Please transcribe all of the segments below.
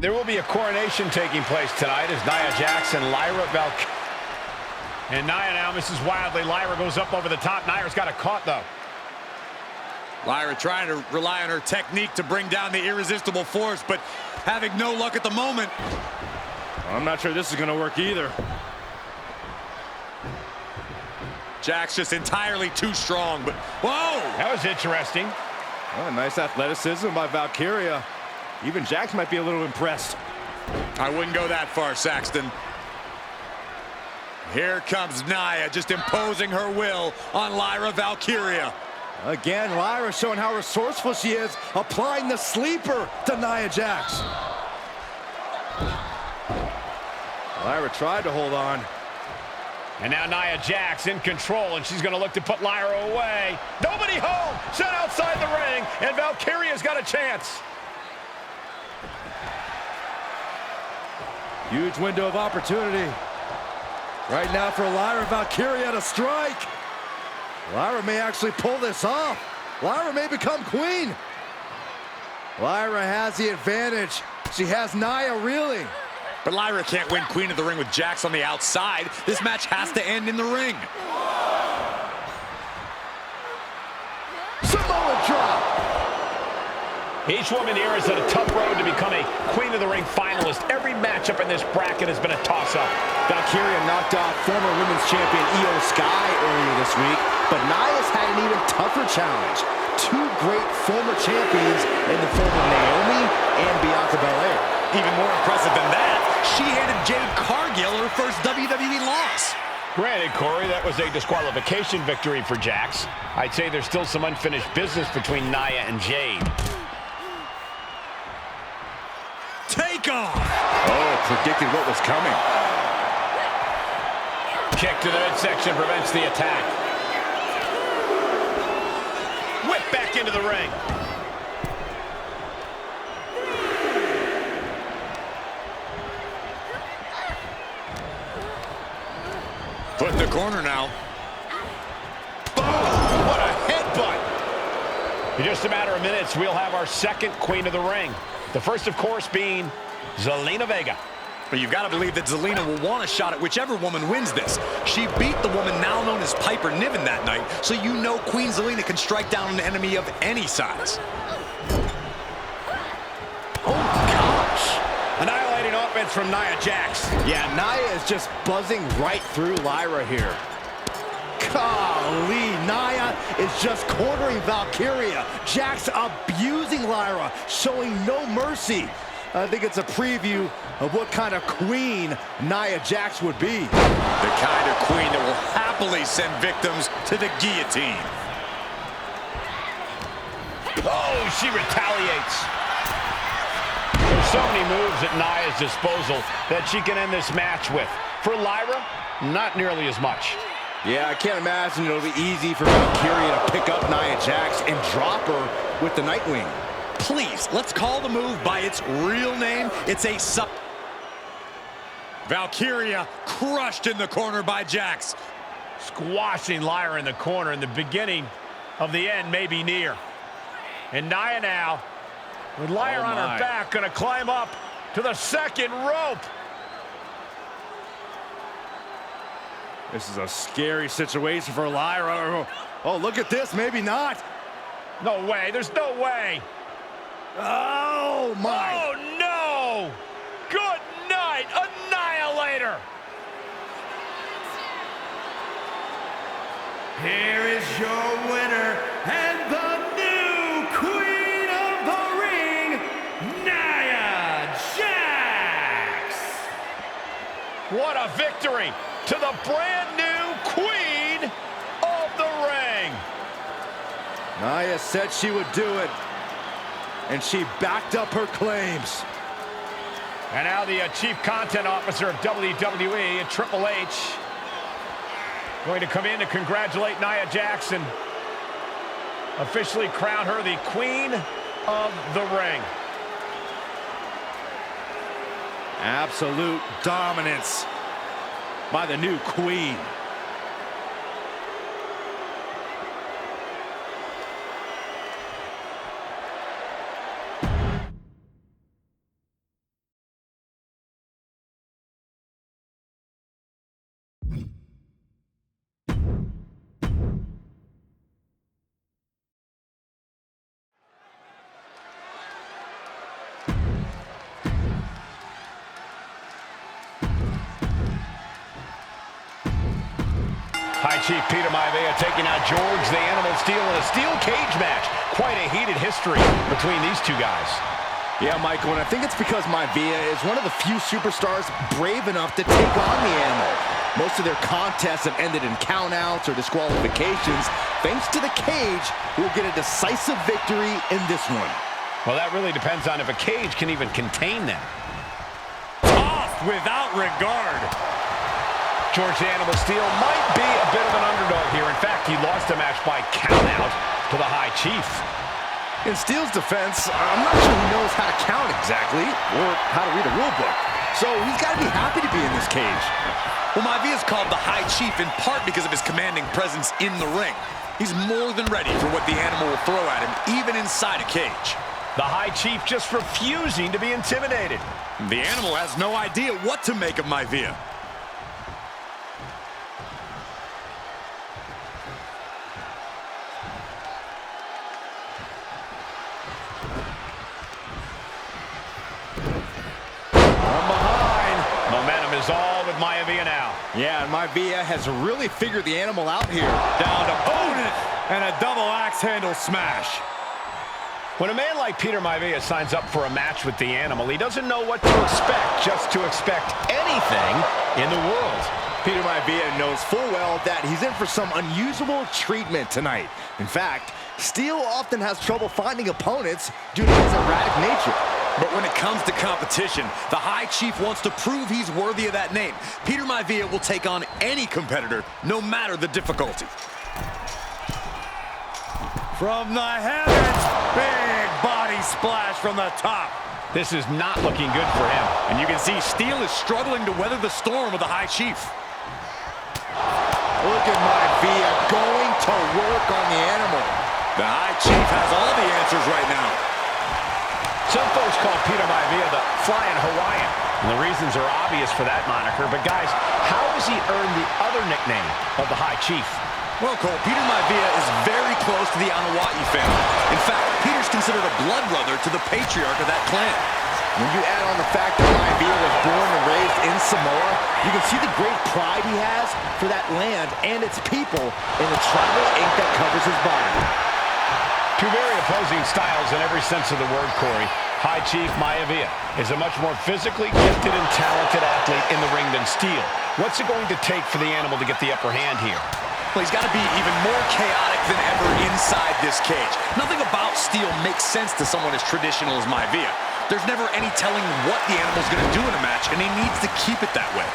There will be a coronation taking place tonight as Nia Jax and Lyra Valkyria. And Nia now misses wildly. Lyra goes up over the top. Nia's got it caught, though. Lyra trying to rely on her technique to bring down the irresistible force, but having no luck at the moment. I'm not sure this is going to work either. Jax just entirely too strong, but whoa! That was interesting. Oh, nice athleticism by Valkyria. Even Jax might be a little impressed. I wouldn't go that far, Saxton. Here comes Nia, just imposing her will on Lyra Valkyria. Again, Lyra showing how resourceful she is, applying the sleeper to Nia Jax. Lyra tried to hold on. And now Nia Jax in control, and she's going to look to put Lyra away. Nobody home! Set outside the ring, and Valkyria's got a chance. Huge window of opportunity. Right now for Lyra Valkyria to strike. Lyra may actually pull this off. Lyra may become queen. Lyra has the advantage. She has Nia reeling. But Lyra can't win Queen of the Ring with Jax on the outside. This match has to end in the ring. Samoa drop. Each woman here has had a tough road to become a Queen of the Ring finalist. Every matchup in this bracket has been a toss-up. Valkyria knocked off former women's champion Io Sky earlier this week, but Nia's had an even tougher challenge. Two great former champions in the form of Naomi and Bianca Belair. Even more impressive than that, she handed Jade Cargill her first WWE loss. Granted, Corey, that was a disqualification victory for Jax. I'd say there's still some unfinished business between Nia and Jade. Take off! Oh, predicted what was coming. Kick to the midsection prevents the attack. Whip back into the ring. Put in the corner now. Boom! What a headbutt! In just a matter of minutes, we'll have our second Queen of the Ring. The first, of course, being Zelina Vega. But you've got to believe that Zelina will want a shot at whichever woman wins this. She beat the woman now known as Piper Niven that night, so you know Queen Zelina can strike down an enemy of any size. Oh, gosh! Annihilating offense from Nia Jax. Yeah, Nia is just buzzing right through Lyra here. Golly, Nia is just cornering Valkyria. Jax abusing Lyra, showing no mercy. I think it's a preview of what kind of queen Nia Jax would be. The kind of queen that will happily send victims to the guillotine. Oh, she retaliates. There's so many moves at Nia's disposal that she can end this match with. For Lyra, not nearly as much. Yeah, I can't imagine it'll be easy for Valkyria to pick up Nia Jax and drop her with the Nightwing. Please, let's call the move by its real name. It's a sub. Valkyria crushed in the corner by Jax. Squashing Lyra in the corner, and the beginning of the end may be near. And Nia now, with Lyra on her back, gonna climb up to the second rope. This is a scary situation for Lyra. Oh, look at this, maybe not. No way, there's no way. Oh, my. Oh, no! Good night, Annihilator! Here is your winner and the new Queen of the Ring, Nia Jax! What a victory to the brand new Queen of the Ring! Nia said she would do it, and she backed up her claims. And now the Chief Content Officer of WWE, Triple H, going to come in to congratulate Nia Jax and officially crown her the Queen of the Ring. Absolute dominance by the new queen. High Chief Peter Maivia taking out George the Animal Steel in a steel cage match. Quite a heated history between these two guys. Yeah, Michael, and I think it's because Maivia is one of the few superstars brave enough to take on the Animal. Most of their contests have ended in countouts or disqualifications. Thanks to the cage, we'll get a decisive victory in this one. Well, that really depends on if a cage can even contain them. Tossed without regard. George the Animal Steel might be a bit of an underdog here. In fact, he lost the match by countout to the High Chief. In Steel's defense, I'm not sure he knows how to count exactly or how to read a rule book. So he's got to be happy to be in this cage. Well, Maivia is called the High Chief in part because of his commanding presence in the ring. He's more than ready for what the Animal will throw at him, even inside a cage. The High Chief just refusing to be intimidated. The Animal has no idea what to make of Maivia. Is all with Maivia now. Yeah, and Maivia has really figured the Animal out here. Down to opponent and a double axe handle smash. When a man like Peter Maivia signs up for a match with the Animal, he doesn't know what to expect, just to expect anything in the world. Peter Maivia knows full well that he's in for some unusual treatment tonight. In fact, Steel often has trouble finding opponents due to his erratic nature. But when it comes to competition, the High Chief wants to prove he's worthy of that name. Peter Maivia will take on any competitor, no matter the difficulty. From the heavens, big body splash from the top. This is not looking good for him. And you can see Steel is struggling to weather the storm of the High Chief. Look at Maivia going to work on the Animal. The High Chief has all the answers right now. Some folks call Peter Maivia the Flying Hawaiian, and the reasons are obvious for that moniker. But guys, how has he earned the other nickname of the High Chief? Well, Cole, Peter Maivia is very close to the Anawa'i family. In fact, Peter's considered a blood brother to the patriarch of that clan. When you add on the fact that Maivia was born and raised in Samoa, you can see the great pride he has for that land and its people in the tribal ink that covers his body. Two very opposing styles in every sense of the word, Corey. High Chief Maivia is a much more physically gifted and talented athlete in the ring than Steel. What's it going to take for the Animal to get the upper hand here? Well, he's got to be even more chaotic than ever inside this cage. Nothing about Steel makes sense to someone as traditional as Maivia. There's never any telling what the Animal's going to do in a match, and he needs to keep it that way.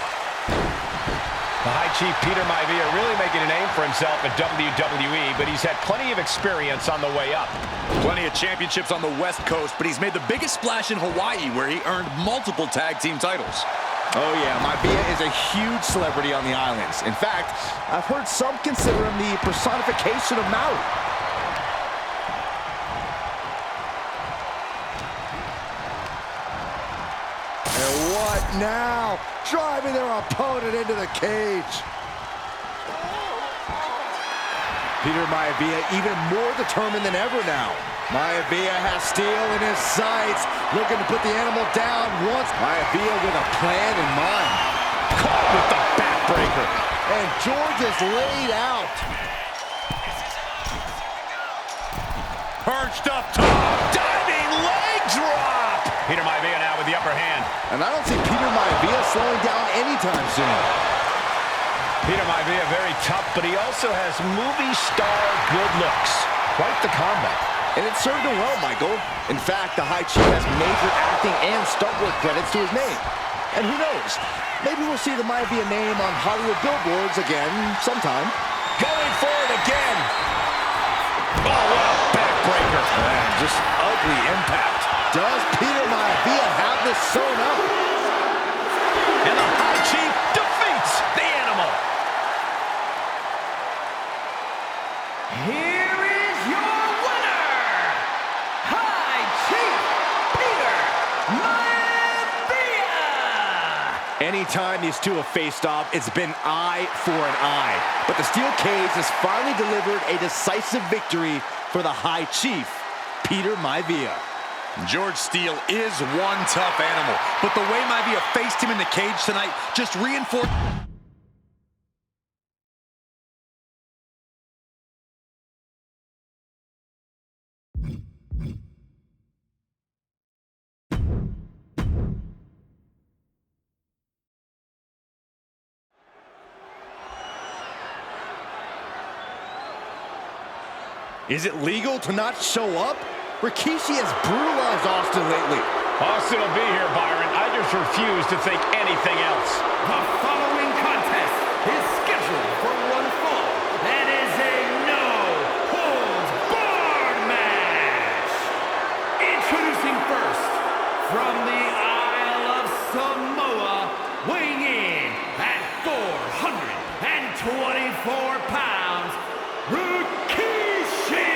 The High Chief Peter Maivia really making a name for himself at WWE, but he's had plenty of experience on the way up. Plenty of championships on the West Coast, but he's made the biggest splash in Hawaii, where he earned multiple tag team titles. Oh yeah, Maivia is a huge celebrity on the islands. In fact, I've heard some consider him the personification of Maui. And what now? Driving their opponent into the cage. Peter Maivia even more determined than ever now. Maivia has Steel in his sights, looking to put the Animal down once. Maivia with a plan in mind. Caught with the backbreaker. And George is laid out. Perched up top. Diving leg drop. Peter Maivia now with the upper hand. And I don't see Peter Maivia slowing down anytime soon. Peter Maivia very tough, but he also has movie star good looks. Quite the combo. And it served him well, Michael. In fact, the High Chief has major acting and stunt work credits to his name. And who knows, maybe we'll see the Maivia name on Hollywood billboards again sometime. Going for it again. Oh, what a backbreaker. Man, just ugly impact. Does Peter Maivia have this sewn up? And the High Chief defeats the Animal. Here is your winner, High Chief Peter Maivia! Anytime these two have faced off, it's been eye for an eye. But the steel cage has finally delivered a decisive victory for the High Chief, Peter Maivia. George Steel is one tough animal, but the way Maivia faced him in the cage tonight just reinforced Is it legal to not show up? Rikishi has brutalized Austin lately. Austin will be here, Byron. I just refuse to think anything else. The following contest is scheduled for one fall and is a no-holds-barred match. Introducing first, from the Isle of Samoa, weighing in at 424 pounds, Rikishi!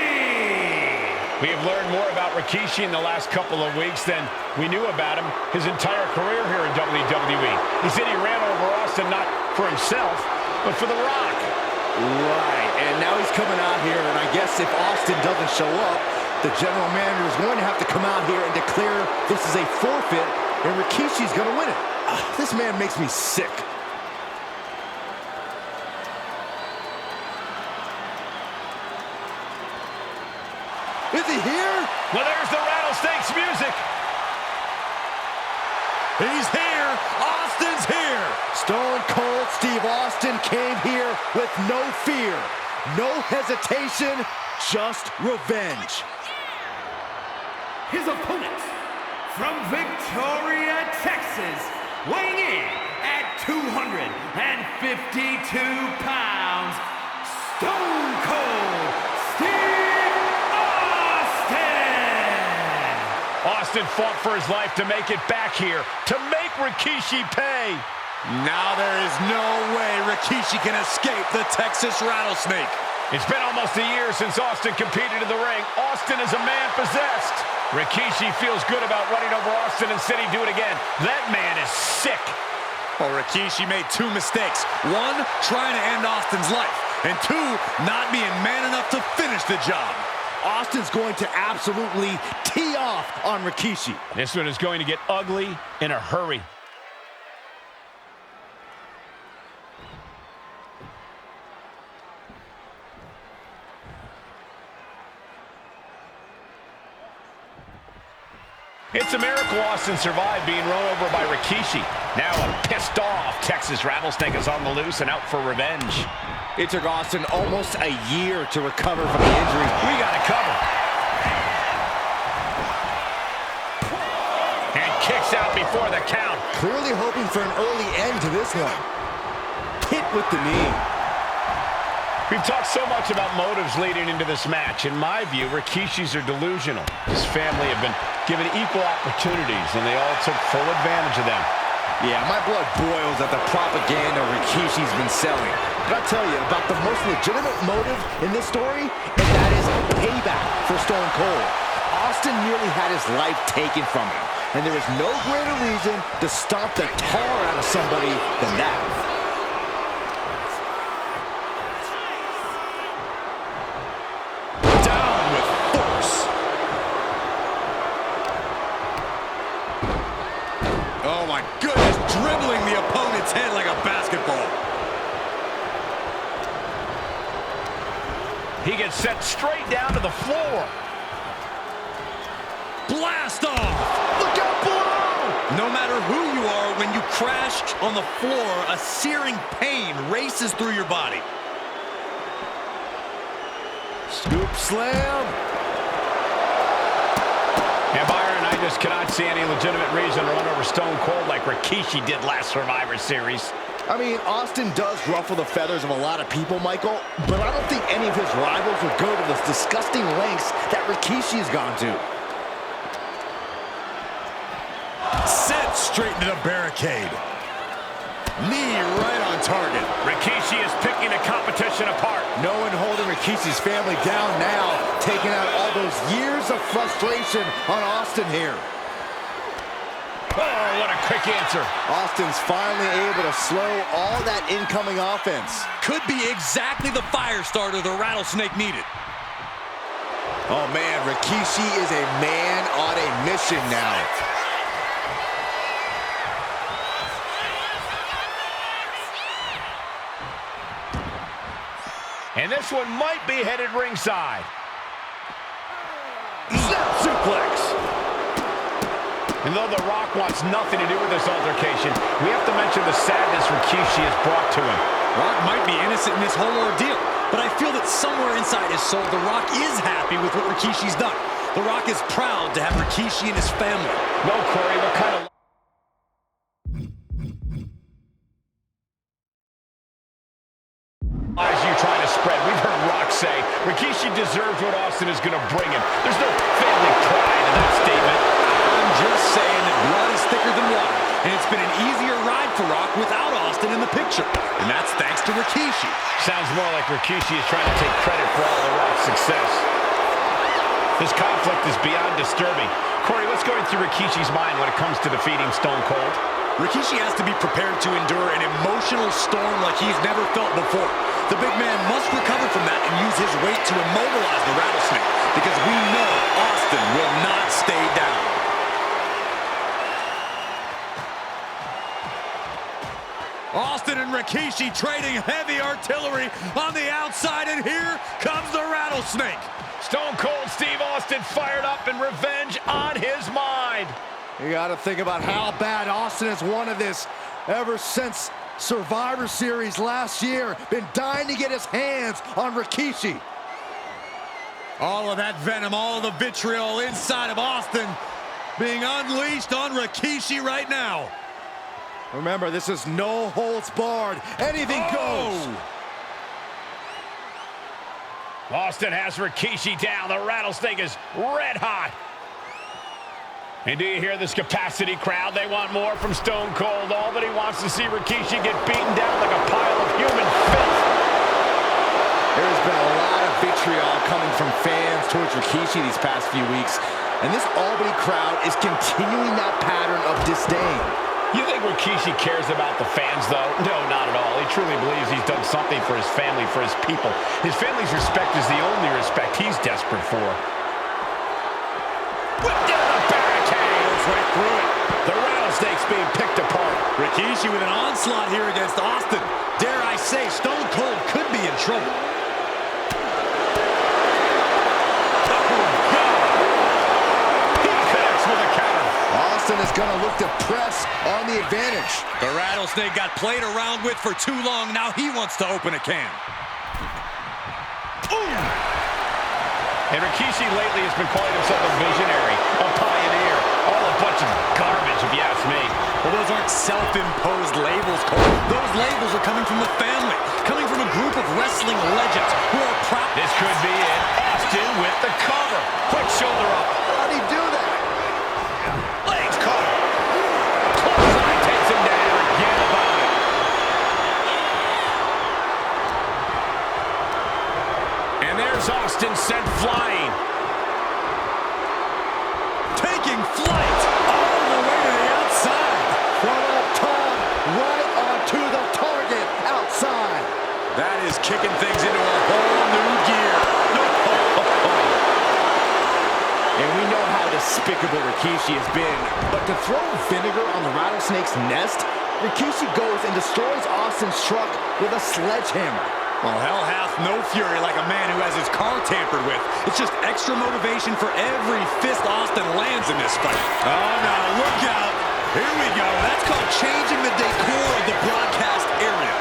We have learned more about Rikishi in the last couple of weeks than we knew about him his entire career here in WWE. He said he ran over Austin not for himself, but for The Rock. Right, and now he's coming out here, and I guess if Austin doesn't show up, the general manager is going to have to come out here and declare this is a forfeit, and Rikishi's going to win it. This man makes me sick. Is he here? Well, there's the Rattlesnakes music. He's here. Austin's here. Stone Cold Steve Austin came here with no fear, no hesitation, just revenge. His opponent, from Victoria, Texas, weighing in at 252 pounds, Stone Cold Steve Austin! Austin fought for his life to make it back here, to make Rikishi pay. Now there is no way Rikishi can escape the Texas Rattlesnake. It's been almost a year since Austin competed in the ring. Austin is a man possessed. Rikishi feels good about running over Austin and said he'd do it again. That man is sick. Well, Rikishi made two mistakes. One, trying to end Austin's life. And two, not being man enough to finish the job. Austin's going to absolutely tee off on Rikishi. This one is going to get ugly in a hurry. It's a miracle Austin survived being run over by Rikishi. Now a pissed off Texas Rattlesnake is on the loose and out for revenge. It took Austin almost a year to recover from the injury. We got it covered. And kicks out before the count. Clearly hoping for an early end to this one. Hit with the knee. We've talked so much about motives leading into this match. In my view, Rikishis are delusional. His family have been given equal opportunities, and they all took full advantage of them. Yeah, my blood boils at the propaganda Rikishi's been selling. But I'll tell you about the most legitimate motive in this story, and that is payback for Stone Cold. Austin nearly had his life taken from him, and there is no greater reason to stomp the tar out of somebody than that. Oh my goodness, dribbling the opponent's head like a basketball. He gets sent straight down to the floor. Blast off! Look out below! No matter who you are, when you crash on the floor, a searing pain races through your body. Scoop slam. Yeah, Byron, I just cannot see any legitimate reason to run over Stone Cold like Rikishi did last Survivor Series. I mean, Austin does ruffle the feathers of a lot of people, Michael, but I don't think any of his rivals would go to the disgusting lengths that Rikishi has gone to. Sent straight into the barricade. Knee right on target. Rikishi is picking the competition apart. No one holding Rikishi's family down now, taking out all those years of frustration on Austin here. Oh, what a quick answer. Austin's finally able to slow all that incoming offense. Could be exactly the fire starter the Rattlesnake needed. Oh man, Rikishi is a man on a mission now. And this one might be headed ringside. Snap suplex. And though The Rock wants nothing to do with this altercation, we have to mention the sadness Rikishi has brought to him. Rock might be innocent in this whole ordeal. but I feel that somewhere inside his soul, The Rock is happy with what Rikishi's done. The Rock is proud to have Rikishi and his family. No, Corey, what kind of... As you trying to spread, we've heard Rock say Rikishi deserves what Austin is going to bring him. There's no family pride in that statement. I'm just saying that blood is thicker than water, and it's been an easier ride for Rock without Austin in the picture, and that's thanks to Rikishi. Sounds more like Rikishi is trying to take credit for all of Rock's success. This conflict is beyond disturbing. Corey, what's going through Rikishi's mind when it comes to defeating Stone Cold? Rikishi has to be prepared to endure an emotional storm like he's never felt before. The big man must recover from that and use his weight to immobilize the Rattlesnake, because we know Austin will not stay down. Austin and Rikishi trading heavy artillery on the outside, and here comes the Rattlesnake. Stone Cold Steve Austin fired up and revenge on his mind. You got to think about how bad Austin has wanted this ever since Survivor Series last year. Been dying to get his hands on Rikishi. All of that venom, all of the vitriol inside of Austin being unleashed on Rikishi right now. Remember, this is no holds barred. Anything goes. Austin has Rikishi down. The Rattlesnake is red hot. And do you hear this capacity crowd? They want more from Stone Cold. All that he wants to see Rikishi get beaten down like a pile of human filth. There's been a lot of vitriol coming from fans towards Rikishi these past few weeks, and this Albany crowd is continuing that pattern of disdain. You think Rikishi cares about the fans, though? No, not at all. He truly believes he's done something for his family, for his people. His family's respect is the only respect he's desperate for. Whip down the barricade! Right through it. The Rattlesnake's being picked apart. Rikishi with an onslaught here against Austin. Dare I say, Stone Cold could be in trouble. Austin is going to look to press on the advantage. The Rattlesnake got played around with for too long. Now he wants to open a can. Ooh. And Rikishi lately has been calling himself a visionary, a pioneer. All a bunch of garbage, if you ask me. Well, those aren't self-imposed labels, Cole. Those labels are coming from the family, coming from a group of wrestling legends who are proud. This could be it. Austin with the cover. Quick shoulder up. How'd he do that? Legs caught. Clothesline takes him down. Forget about it. And there's Austin sent flying. Taking flight all the way to the outside. From up top, right onto the target outside. That is kicking things into a whole new gear. And we know how despicable Rikishi has been, but to throw vinegar on the Rattlesnake's nest, Rikishi goes and destroys Austin's truck with a sledgehammer. Well, hell hath no fury like a man who has his car tampered with. It's just extra motivation for every fist Austin lands in this fight. Oh, no, look out. Here we go. That's called changing the decor of the broadcast area.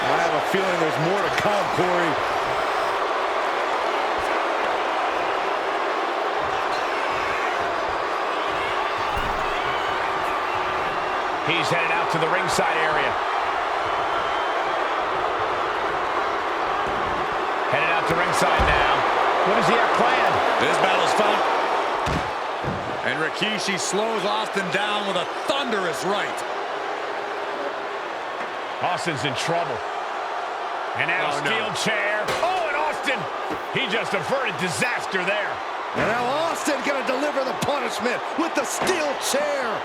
I have a feeling there's more to come, Corey. He's headed out to the ringside area. Headed out to ringside now. What does he have planned? This battle's fun. And Rikishi slows Austin down with a thunderous right. Austin's in trouble. And now a steel chair. Oh, and Austin, he just averted disaster there. And now Austin gonna deliver the punishment with the steel chair.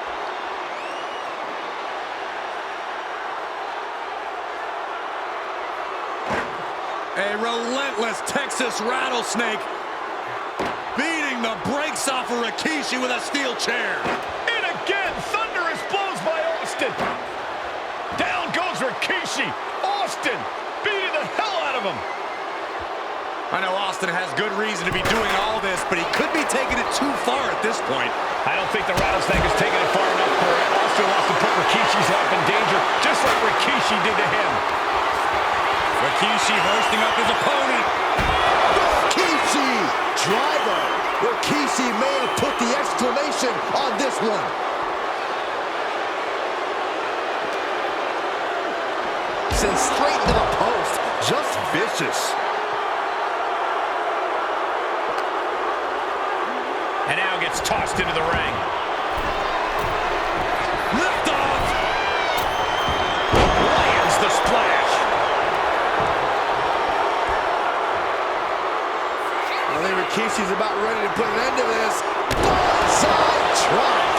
A relentless Texas Rattlesnake beating the brakes off of Rikishi with a steel chair. And again, thunderous blows by Austin. Down goes Rikishi. Austin beating the hell out of him. I know Austin has good reason to be doing all this, but he could be taking it too far at this point. I don't think the Rattlesnake is taking it far enough for it. Austin wants to put Rikishi's life in danger, just like Rikishi did to him. Rikishi hoisting up his opponent. Rikishi! Driver! Rikishi may have put the exclamation on this one. Sent straight to the post. Just vicious. And now gets tossed into the ring. Lift off. Lands the splash. I think Rikishi's about ready to put an end to this. Blindside drop.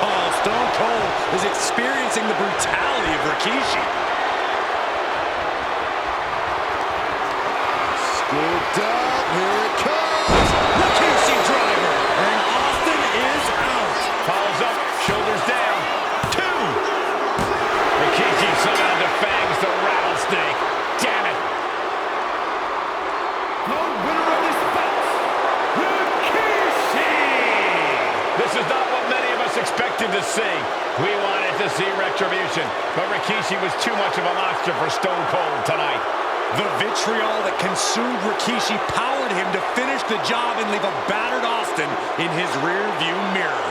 Oh, Stone Cold is experiencing the brutality of Rikishi. Scooped up. Here it comes. Rikishi driver. And Austin is out. Follows up, shoulders down. 2. Rikishi somehow defangs the rattlesnake. Damn it. The winner of this bout, Rikishi! This is not what many of us expected to see. We wanted to see retribution, but Rikishi was too much of a monster for Stone Cold tonight. The vitriol that consumed Rikishi powered him to finish the job and leave a battered Austin in his rear-view mirror.